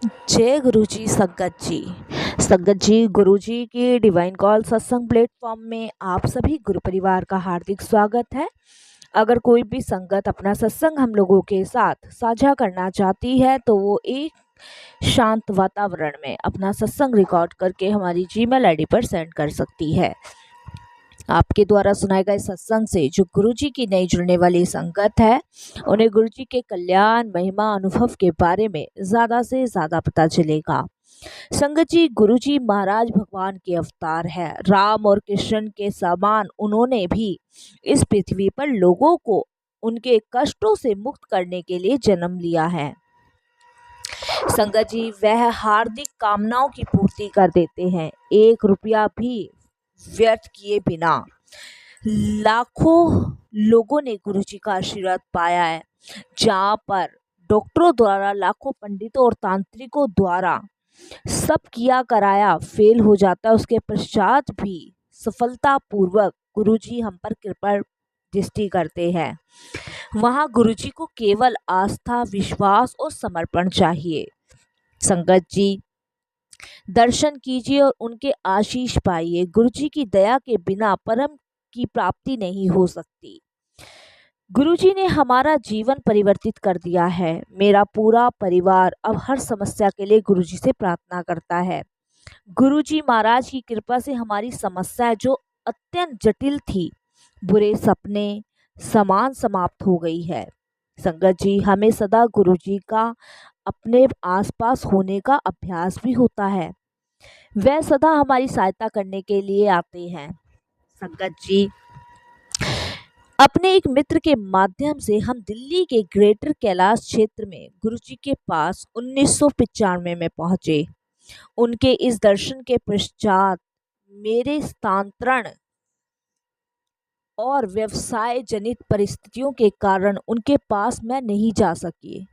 जय गुरु जी। संगत जी गुरु जी की डिवाइन कॉल सत्संग प्लेटफॉर्म में आप सभी गुरु परिवार का हार्दिक स्वागत है। अगर कोई भी संगत अपना सत्संग हम लोगों के साथ साझा करना चाहती है तो वो एक शांत वातावरण में अपना सत्संग रिकॉर्ड करके हमारी जीमेल आईडी पर सेंड कर सकती है। आपके द्वारा सुनाए गए सत्संग से जो गुरुजी की नई जुड़ने वाली संगत है उन्हें गुरुजी के कल्याण महिमा अनुभव के बारे में ज्यादा से ज्यादा पता चलेगा। संगत जी, गुरुजी महाराज भगवान के अवतार है। राम और कृष्ण के समान उन्होंने भी इस पृथ्वी पर लोगों को उनके कष्टों से मुक्त करने के लिए जन्म लिया है। संगत जी, वह हार्दिक कामनाओं की पूर्ति कर देते हैं, 1 रुपया भी व्यर्थ किए बिना। लाखों लोगों ने गुरुजी का आशीर्वाद पाया है। जहाँ पर डॉक्टरों द्वारा, लाखों पंडितों और तांत्रिकों द्वारा सब किया कराया फेल हो जाता है, उसके पश्चात भी सफलता पूर्वक गुरुजी हम पर कृपा दृष्टि करते हैं। वहाँ गुरुजी को केवल आस्था, विश्वास और समर्पण चाहिए। संगत जी, दर्शन कीजिए और उनके आशीष पाइए। गुरुजी की दया के बिना परम की प्राप्ति नहीं हो सकती। गुरुजी ने हमारा जीवन परिवर्तित कर दिया है। मेरा पूरा परिवार अब हर समस्या के लिए गुरुजी से प्रार्थना करता है। गुरुजी महाराज की कृपा से हमारी समस्या जो अत्यंत जटिल थी, बुरे सपने समान समाप्त हो गई है। संगत जी, हमें सदा गुरुजी का अपने आसपास होने का अभ्यास भी होता है। वह सदा हमारी सहायता करने के लिए आते हैं। संगत जी, अपने एक मित्र के माध्यम से हम दिल्ली के ग्रेटर कैलाश क्षेत्र में गुरुजी के पास 1995 में पहुंचे। उनके इस दर्शन के पश्चात मेरे स्थानांतरण और व्यवसाय जनित परिस्थितियों के कारण उनके पास मैं नहीं जा सकी।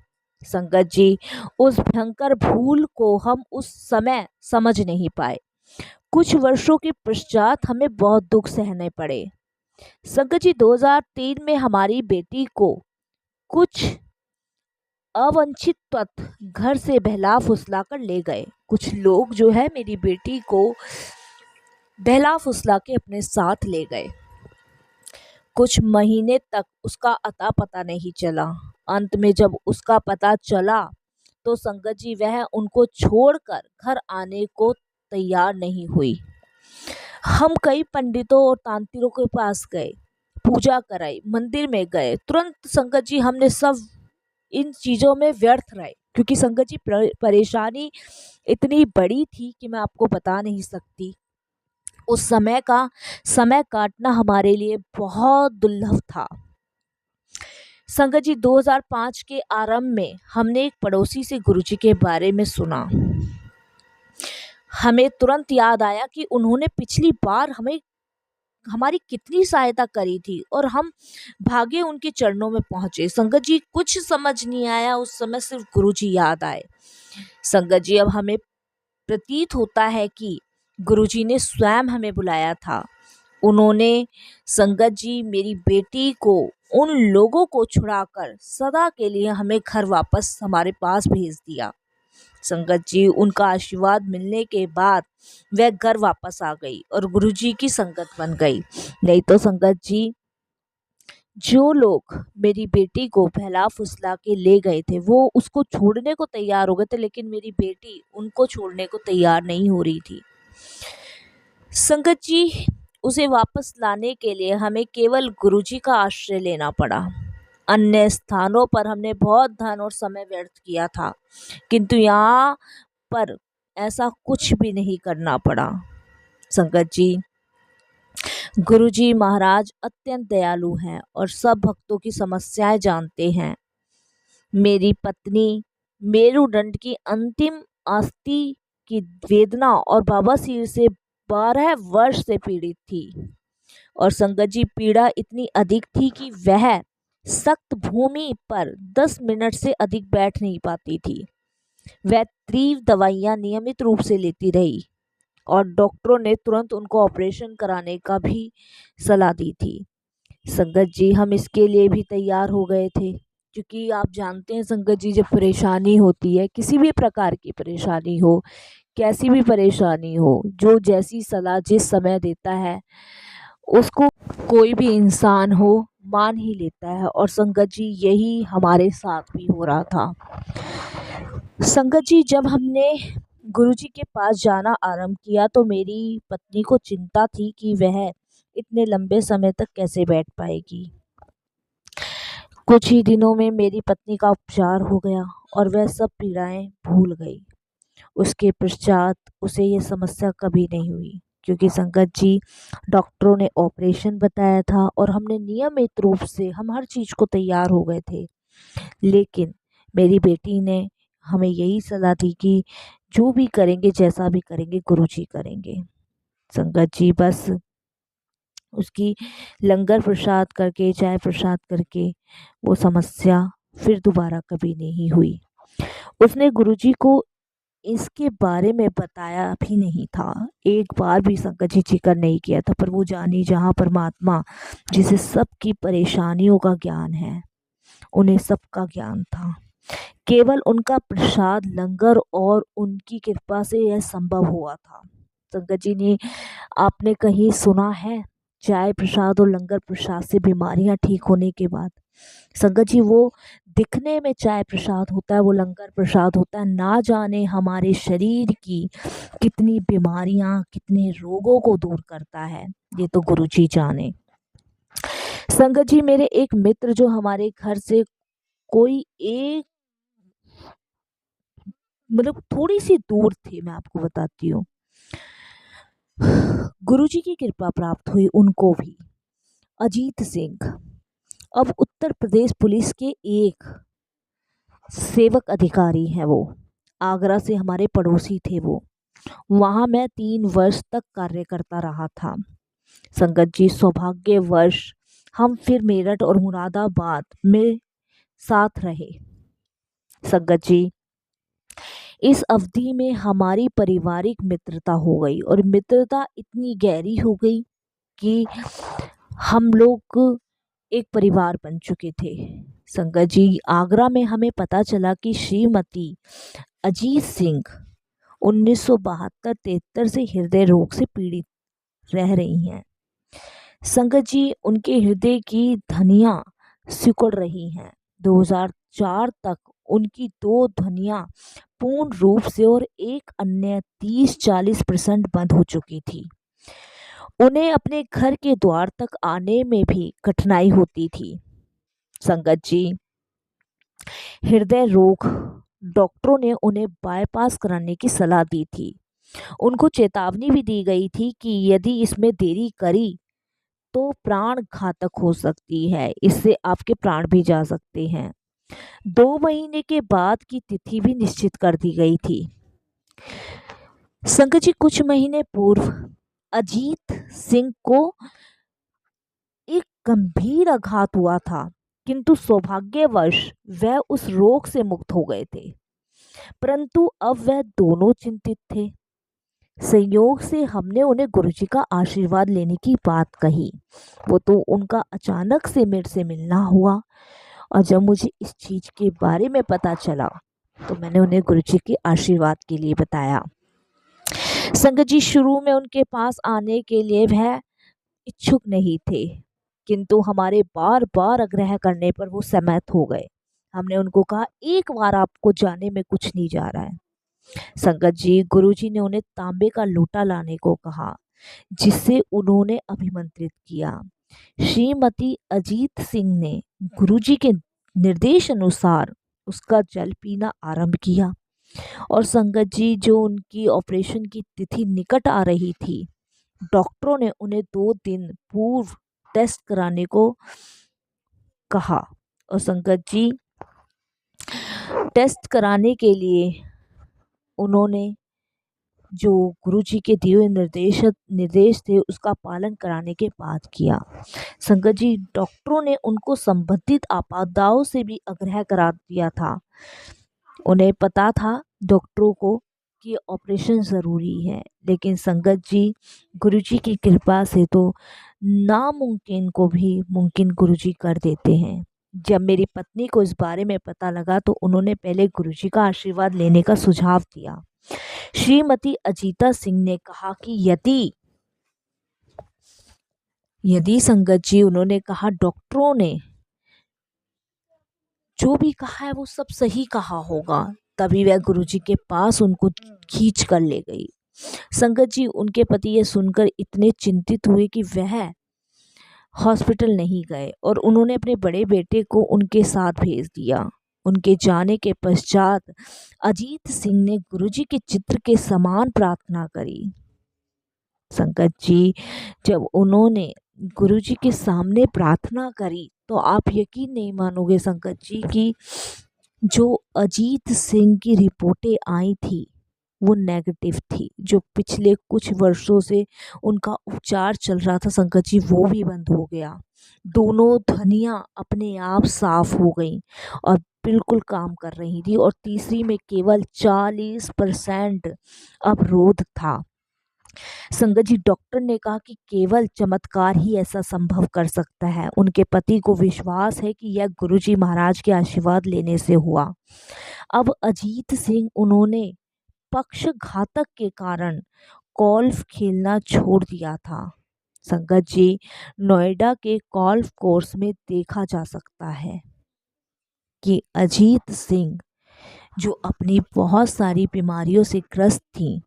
संगत जी, उस भयंकर भूल को हम उस समय समझ नहीं पाए। कुछ वर्षों के पश्चात हमें बहुत दुख सहने पड़े। संगत जी, 2003 में हमारी बेटी को कुछ अवांछित तत्व घर से बहला फुसला कर ले गए। कुछ लोग जो है मेरी बेटी को बहला फुसला के अपने साथ ले गए। कुछ महीने तक उसका अता पता नहीं चला। अंत में जब उसका पता चला तो संगत जी वह उनको छोड़कर घर आने को तैयार नहीं हुई। हम कई पंडितों और तांत्रिकों के पास गए, पूजा कराई, मंदिर में गए। तुरंत संगत जी हमने सब इन चीज़ों में व्यर्थ रहे, क्योंकि संगत जी परेशानी इतनी बड़ी थी कि मैं आपको बता नहीं सकती। उस समय काटना हमारे लिए बहुत दुर्लभ था। संगत जी, 2005 के आरंभ में हमने एक पड़ोसी से गुरुजी के बारे में सुना। हमें तुरंत याद आया कि उन्होंने पिछली बार हमारी कितनी सहायता करी थी और हम भागे उनके चरणों में पहुंचे। संगत जी, कुछ समझ नहीं आया उस समय, सिर्फ गुरुजी याद आए। संगत जी, अब हमें प्रतीत होता है कि गुरुजी ने स्वयं हमें बुलाया था। उन्होंने संगत जी मेरी बेटी को उन लोगों को छुड़ाकर सदा के लिए हमें घर वापस हमारे पास भेज दिया। संगत जी, उनका आशीर्वाद मिलने के बाद वह घर वापस आ गई और गुरुजी की संगत बन गई। नहीं तो संगत जी, जो लोग मेरी बेटी को बहला फुसला के ले गए थे वो उसको छोड़ने को तैयार हो गए थे, लेकिन मेरी बेटी उनको छोड़ने को तैयार नहीं हो रही थी। संगत जी, उसे वापस लाने के लिए हमें केवल गुरुजी का आश्रय लेना पड़ा। अन्य स्थानों पर हमने बहुत धन और समय व्यर्थ किया था, किंतु यहाँ पर ऐसा कुछ भी नहीं करना पड़ा। संगत जी, गुरुजी महाराज अत्यंत दयालु हैं और सब भक्तों की समस्याएं जानते हैं। मेरी पत्नी मेरुदंड की अंतिम अस्थि की वेदना और बवासीर से 12 वर्ष से पीड़ित थी और संगत जी पीड़ा इतनी अधिक थी कि वह सख्त भूमि पर 10 मिनट से अधिक बैठ नहीं पाती थी। वह तीव्र दवाइयां नियमित रूप से लेती रही और डॉक्टरों ने तुरंत उनको ऑपरेशन कराने का भी सलाह दी थी। संगत जी, हम इसके लिए भी तैयार हो गए थे, क्योंकि आप जानते हैं संगत जी, जब परेशानी होती है, किसी भी प्रकार की परेशानी हो, कैसी भी परेशानी हो, जो जैसी सलाह जिस समय देता है उसको कोई भी इंसान हो मान ही लेता है। और संगत जी, यही हमारे साथ भी हो रहा था। संगत जी, जब हमने गुरुजी के पास जाना आरंभ किया तो मेरी पत्नी को चिंता थी कि वह इतने लंबे समय तक कैसे बैठ पाएगी। कुछ ही दिनों में मेरी पत्नी का उपचार हो गया और वह सब पीड़ाएं भूल गई। उसके पश्चात उसे ये समस्या कभी नहीं हुई, क्योंकि संगत जी, डॉक्टरों ने ऑपरेशन बताया था और हमने नियमित रूप से हम हर चीज़ को तैयार हो गए थे। लेकिन मेरी बेटी ने हमें यही सलाह दी कि जो भी करेंगे, जैसा भी करेंगे, गुरुजी करेंगे। संगत जी, बस उसकी लंगर प्रसाद करके, चाय प्रसाद करके वो समस्या फिर दोबारा कभी नहीं हुई। उसने गुरुजी को इसके बारे में बताया भी नहीं था, एक बार भी संगत जी जिक्र नहीं किया था। पर वो जानी जहाँ परमात्मा, जिसे सबकी परेशानियों का ज्ञान है, उन्हें सबका ज्ञान था। केवल उनका प्रसाद, लंगर और उनकी कृपा से यह संभव हुआ था। संगत जी ने, आपने कहीं सुना है चाय प्रसाद और लंगर प्रसाद से बीमारियां ठीक होने के बाद? संगत जी, वो दिखने में चाय प्रसाद होता है, वो लंगर प्रसाद होता है, ना जाने हमारे शरीर की कितनी बीमारियां, कितने रोगों को दूर करता है, ये तो गुरुजी जाने। संगत जी, मेरे एक मित्र जो हमारे घर से कोई एक मतलब थोड़ी सी दूर थे, मैं आपको बताती हूँ, गुरुजी की कृपा प्राप्त हुई उनको भी। अजीत सिंह अब उत्तर प्रदेश पुलिस के एक सेवक अधिकारी हैं। वो आगरा से हमारे पड़ोसी थे। वो वहाँ मैं 3 वर्ष तक कार्य करता रहा था। संगत जी, सौभाग्यवश हम फिर मेरठ और मुरादाबाद में साथ रहे। संगत जी, इस अवधि में हमारी पारिवारिक मित्रता हो गई और मित्रता इतनी गहरी हो गई कि हम लोग एक परिवार बन चुके थे। संगत जी, आगरा में हमें पता चला कि श्रीमती अजीत सिंह 1972-73 से हृदय रोग से पीड़ित रह रही हैं। संगत जी, उनके हृदय की धनियां सिकुड़ रही हैं। 2004 तक उनकी 2 धनियां पूर्ण रूप से और एक अन्य 30-40% बंद हो चुकी थी। उन्हें अपने घर के द्वार तक आने में भी कठिनाई होती थी। संगत जी, हृदय रोग, डॉक्टरों ने उन्हें बाईपास कराने की सलाह दी थी। उनको चेतावनी भी दी गई थी कि यदि इसमें देरी करी तो प्राण घातक हो सकती है, इससे आपके प्राण भी जा सकते हैं। 2 महीने के बाद की तिथि भी निश्चित कर दी गई थी। संगत जी, कुछ महीने पूर्व अजीत सिंह को एक गंभीर आघात हुआ था, किंतु सौभाग्यवश वह उस रोग से मुक्त हो गए थे। परंतु अब वह दोनों चिंतित थे। संयोग से हमने उन्हें गुरुजी का आशीर्वाद लेने की बात कही। वो तो उनका अचानक से मेरे से मिलना हुआ, और जब मुझे इस चीज के बारे में पता चला तो मैंने उन्हें गुरुजी के आशीर्वाद के लिए बताया। संगत जी, शुरू में उनके पास आने के लिए वह इच्छुक नहीं थे, किंतु हमारे बार बार आग्रह करने पर वो सहमत हो गए। हमने उनको कहा, एक बार आपको जाने में कुछ नहीं जा रहा है। संगत जी, गुरुजी ने उन्हें तांबे का लोटा लाने को कहा, जिससे उन्होंने अभिमंत्रित किया। श्रीमती अजीत सिंह ने गुरुजी के निर्देश अनुसार उसका जल पीना आरंभ किया। और संगत जी, जो उनकी ऑपरेशन की तिथि निकट आ रही थी, डॉक्टरों ने उन्हें 2 दिन पूर्व टेस्ट कराने को कहा। और संगत जी, टेस्ट कराने के लिए उन्होंने जो गुरुजी के दिए हुए निर्देश थे उसका पालन कराने के बाद किया। संगत जी, डॉक्टरों ने उनको संबंधित आपदाओं से भी आग्रह करा दिया था। उन्हें पता था डॉक्टरों को कि ऑपरेशन ज़रूरी है, लेकिन संगत जी, गुरुजी की कृपा से तो नामुमकिन को भी मुमकिन गुरुजी कर देते हैं। जब मेरी पत्नी को इस बारे में पता लगा तो उन्होंने पहले गुरुजी का आशीर्वाद लेने का सुझाव दिया। श्रीमती अजीता सिंह ने कहा कि यदि यदि संगत जी, उन्होंने कहा, डॉक्टरों ने जो भी कहा है वो सब सही कहा होगा। तभी वह गुरुजी के पास उनको खींच कर ले गई। संगत जी, उनके पति ये सुनकर इतने चिंतित हुए कि वह हॉस्पिटल नहीं गए और उन्होंने अपने बड़े बेटे को उनके साथ भेज दिया। उनके जाने के पश्चात अजीत सिंह ने गुरुजी के चित्र के समान प्रार्थना करी। संगत जी, जब उन्होंने गुरुजी के सामने प्रार्थना करी तो आप यकीन नहीं मानोगे संगत जी कि जो अजीत सिंह की रिपोर्टें आई थी वो नेगेटिव थी। जो पिछले कुछ वर्षों से उनका उपचार चल रहा था संगत जी, वो भी बंद हो गया। दोनों ध्वनियाँ अपने आप साफ हो गईं और बिल्कुल काम कर रही थी, और तीसरी में केवल 40% अवरोध था। संगत जी, डॉक्टर ने कहा कि केवल चमत्कार ही ऐसा संभव कर सकता है। उनके पति को विश्वास है कि यह गुरुजी महाराज के आशीर्वाद लेने से हुआ। अब अजीत सिंह, उन्होंने पक्षघातक के कारण गोल्फ खेलना छोड़ दिया था। संगत जी, नोएडा के गोल्फ कोर्स में देखा जा सकता है कि अजीत सिंह, जो अपनी बहुत सारी बीमारियों से ग्रस्त थी,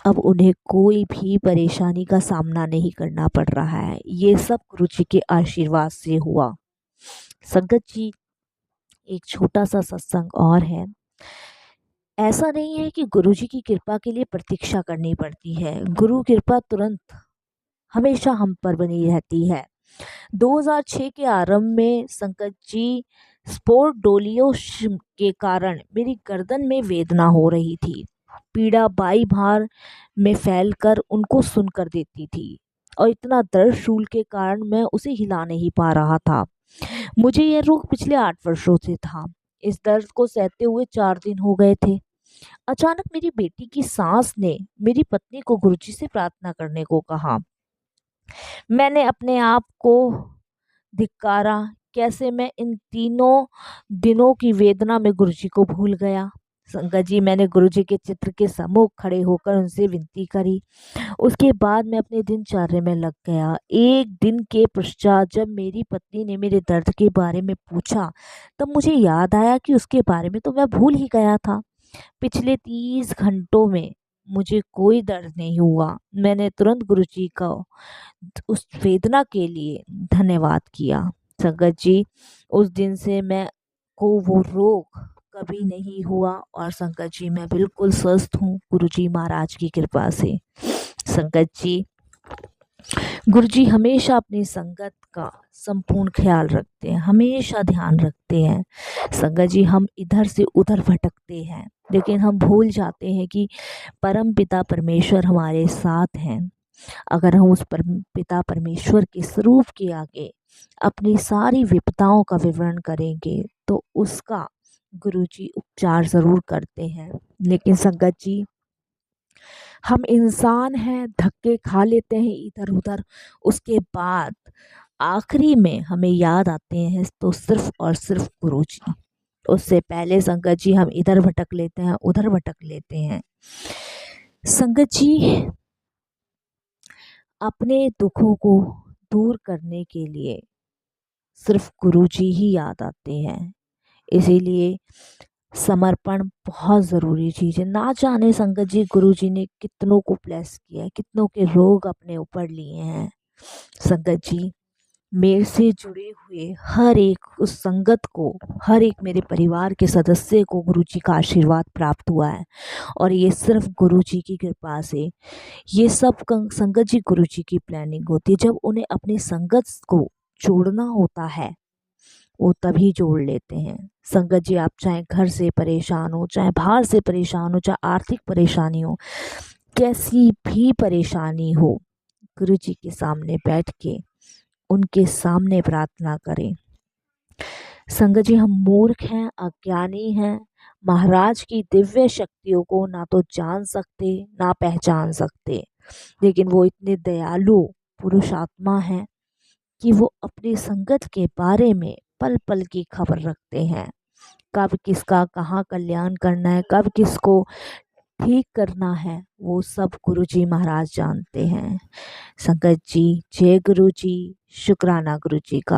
अब उन्हें कोई भी परेशानी का सामना नहीं करना पड़ रहा है। ये सब गुरुजी के आशीर्वाद से हुआ। संगत जी, एक छोटा सा सत्संग और है। ऐसा नहीं है कि गुरुजी की कृपा के लिए प्रतीक्षा करनी पड़ती है। गुरु कृपा तुरंत हमेशा हम पर बनी रहती है। 2006 के आरंभ में संकट जी, स्पोर्ट डोलियो के कारण मेरी गर्दन में वेदना हो रही थी। पीड़ा बाई भार में फैलकर उनको सुनकर देती थी और इतना दर्द शूल के कारण मैं उसे हिला नहीं पा रहा था। मुझे यह रोग पिछले 8 वर्षों से था। इस दर्द को सहते हुए 4 दिन हो गए थे। अचानक मेरी बेटी की सास ने मेरी पत्नी को गुरुजी से प्रार्थना करने को कहा। मैंने अपने आप को धिक्कारा। कैसे मैं इन तीनों दिनों की वेदना में गुरुजी को भूल गया। संगत जी, मैंने गुरुजी के चित्र के सम्मुख खड़े होकर उनसे विनती करी। उसके बाद मैं अपने दिनचर्या में लग गया। एक दिन के पश्चात जब मेरी पत्नी ने मेरे दर्द के बारे में पूछा, तब मुझे याद आया कि उसके बारे में तो मैं भूल ही गया था। पिछले 30 घंटों में मुझे कोई दर्द नहीं हुआ। मैंने तुरंत गुरुजी का उस वेदना के लिए धन्यवाद किया। संगत जी, उस दिन से मैं को वो रोग कभी नहीं हुआ और संगत जी, मैं बिल्कुल स्वस्थ हूँ गुरुजी महाराज की कृपा से। संगत जी, गुरुजी हमेशा अपनी संगत का संपूर्ण ख्याल रखते हैं, हमेशा ध्यान रखते हैं। संगत जी, हम इधर से उधर भटकते हैं, लेकिन हम भूल जाते हैं कि परम पिता परमेश्वर हमारे साथ हैं। अगर हम उस परम पिता परमेश्वर के स्वरूप के आगे अपनी सारी विपदाओं का विवरण करेंगे तो उसका गुरुजी उपचार ज़रूर करते हैं। लेकिन संगत जी, हम इंसान हैं, धक्के खा लेते हैं इधर उधर, उसके बाद आखिरी में हमें याद आते हैं तो सिर्फ और सिर्फ गुरुजी। उससे पहले संगत जी, हम इधर भटक लेते हैं, उधर भटक लेते हैं। संगत जी, अपने दुखों को दूर करने के लिए सिर्फ गुरुजी ही याद आते हैं। इसीलिए समर्पण बहुत ज़रूरी चीज़ है। ना जाने संगत जी, गुरुजी ने कितनों को ब्लेस किया है, कितनों के रोग अपने ऊपर लिए हैं। संगत जी, मेरे से जुड़े हुए हर एक उस संगत को, हर एक मेरे परिवार के सदस्य को गुरुजी का आशीर्वाद प्राप्त हुआ है, और ये सिर्फ गुरुजी की कृपा से। ये सब संगत जी गुरुजी की प्लानिंग होती है। जब उन्हें अपनी संगत को जोड़ना होता है वो तभी जोड़ लेते हैं। संगत जी, आप चाहे घर से परेशान हो, चाहे बाहर से परेशान हो, चाहे आर्थिक परेशानी हो, कैसी भी परेशानी हो, गुरुजी के सामने बैठ के उनके सामने प्रार्थना करें। संगत जी, हम मूर्ख हैं, अज्ञानी हैं, महाराज की दिव्य शक्तियों को ना तो जान सकते ना पहचान सकते, लेकिन वो इतने दयालु पुरुषात्मा हैं कि वो अपनी संगत के बारे में पल पल की खबर रखते हैं। कब किसका कहाँ कल्याण करना है, कब किसको ठीक करना है, वो सब गुरुजी महाराज जानते हैं। संगत जी, जय गुरु जी, शुक्राना गुरु जी का।